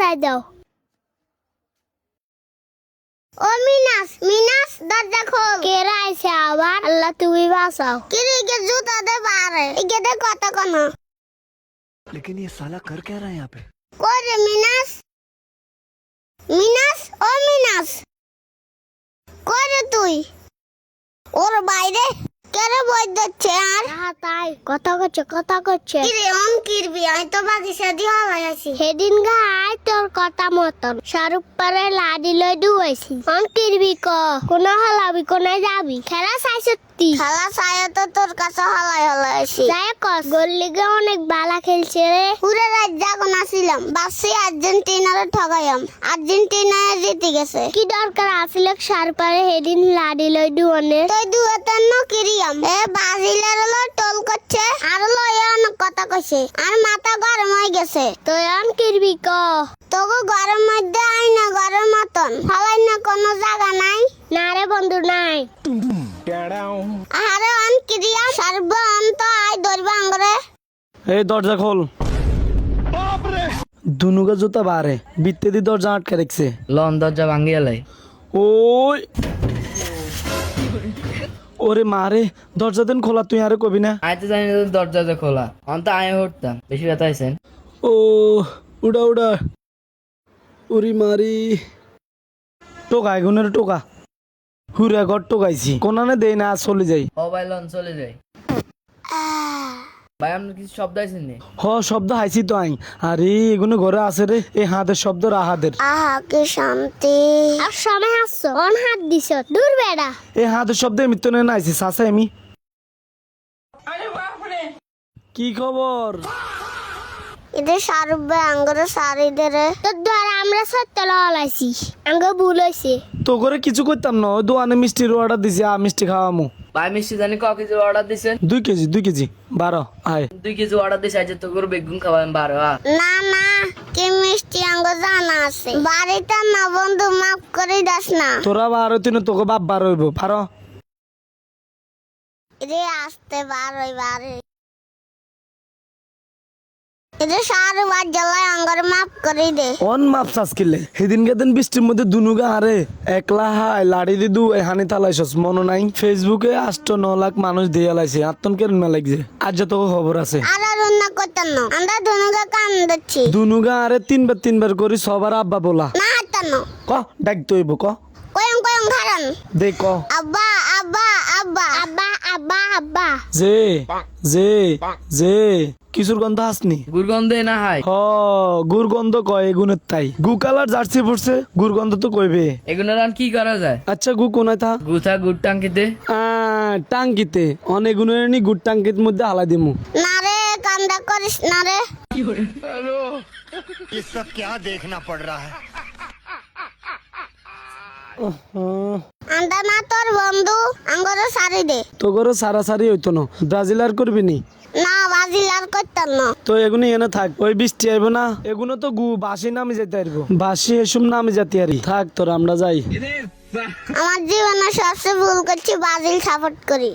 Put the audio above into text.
দরজায় দাও। ও মিনাস, মিনাস দরজা খোল। কে আইছে আবার? আল্লাহ তুমি বাঁচাও। কি রে কে জুতা দে বারে। একে দে কত কোন। लेकिन ये साला कर क्या रहा है यहाँ पे? কই রে মিনাস? মিনাস ও মিনাস। কই রে তুই? ওর বাইরে কেরে বই দিচ্ছে আর? হ্যাঁ তাই কথা করছে। কি রে অন কিরবি? আমি তো বাগিচা দিয়ে হলাই আছি। সেদিন গায় তোর কথা মতন শাহরুখ পারে লাডি লই দুয়াইছি। অন কিরবি ক? কোন হলাবি কোনায় যাবি? খেলা চাইছতি? খেলা চাই তো তোর কাছে হলাই আছি। যাই কস গোল লিগে অনেক বালা খেলছে রে। পুরো রাত জাগন আছিলাম। বাসি আর্জেন্টিনারে ঠগাইলাম। আর্জেন্টিনা জিতে গেছে। কি দরকার আছিল শাহরুখ পারে সেদিন লাডি লই দুয়ানে? তুই দুয়াতেন ন কিরিয়াম। এ বাজিলের লই টোল করছে আর লই অনেক কথা কইছে। আর মাথা গরম হয়ে গেছে। তুই অন কিরবি ক? তোকে গরম মধ্যে আইনা গরম মতন হলাই না কোনো জায়গা নাই? না রে বন্ধু নাই। আরে অন কিরিয়া সর্ব অন্ত আই ধরবা আঙ্গরে। এই দরজা খোল। দুনুগা জুতা বারে বিত্তে দি দরজা আটকে রাখছে। লন দরজা ভাঙ্গিয়া লাই। ওই ওরে মারে দরজা দেন খোলা, তুই আরে কবি না। আই তো জানি না দরজা যে খোলা। অন্ত আয় উঠতাম, বেশি ব্যথা আইছেন। ও উড়া উড়া উরি মারি টোকা এগুনের টোকা হুরা ঘর টোকাইছি কোনানে দেই না চলে যাই। ও ভাই লন চলে যাই। ভাই আপনার কিছু শব্দ আইছেন নি? হ শব্দ হাইছি তো আই। আরে এগুলো ঘরে আছে রে, এই হাতের শব্দ রাহাদের। আহা কি শান্তি। আর সময় আসছো অন হাত দিছ দূর বেড়া। এই হাতের শব্দ এমনি তো না আইছি সাসা আমি। কি খবর? এদের সারবে আঙ্গরে সারিদের তোর দ্বারা আমরা সত্য লাইছি। আঙ্গ ভুল হইছে। তো করে কিছু করতাম না, ওই দোকানে মিষ্টির অর্ডার দিছি, মিষ্টি খাওয়ামু। ভাই মিষ্টি জানি ক কেজি অর্ডার দিছেন? 2 কেজি 12 আয়। 2 কেজি অর্ডার দিছে, আজ তো করে বেগুন খাওয়াবেন 12। না না কি মিষ্টি আঙ্গ জানা আছে। বাড়িতে না বন্ধু মাফ করে দাস না। তোরা 12 তিন তোকে বাপ 12 হইব পারো। রে আসতে 12 এদের সারে বাদ জ্বালায় আঙ্গরে মাফ করে দে। অন মাপ চাষ কিলে সেদিন গেদিন বৃষ্টির মধ্যে দুনুগা আরে একলা হাই লাড়ি দিদু এহানি তালাইছস মনে নাই? ফেসবুকে 8-9 লাখ মানুষ দিয়ে লাইছে আত্মন কেন না লাগছে। আজ তো খবর আছে। আর রান্না করতেন না আমরা দুনুকে কান দিচ্ছি। দুনুগা আরে 3বার করি সবার আব্বা বলা না হাতেন না ক ডাক তৈব ক কয়ং খারান দেখ আব্বা আব্বা আব্বা আব্বা আব্বা আব্বা যে যে যে কিছুর গন্ধ আসনি? গুরগন্ধে না হাই। হ গুরগন্ধ কয় এগুনের তাই। গু কালার জার্সি পড়ছে গুরগন্ধ তো কইবে। এগুলো রান কি করা যায়? আচ্ছা গু কোনায় থা? গুথা গুড় টাঙ্কিতে। টাঙ্কিতে অনেক গুণের নি গুড় টাঙ্কির মধ্যে হালাই দিমু। না রে কান্দা করিস না রে। ये सब क्या देखना पड़ रहा है? আন্দা না তোর বন্ধু আঙ্গরে সারি দে। তো গরো সারাসারি হইতো না, ব্রাজিল আর করবি নি? না বাজিল আর করতেন না। তো এগুলো এনে থাক, ওই বৃষ্টি আইব না এগুলো তো গু বাসি নামে যেতে পারবো। বাসি এসব নামে যেতে আরি থাক তোর আমরা যাই। আমার জীবনে সবচেয়ে ভুল করছি বাজিল সাপোর্ট করি।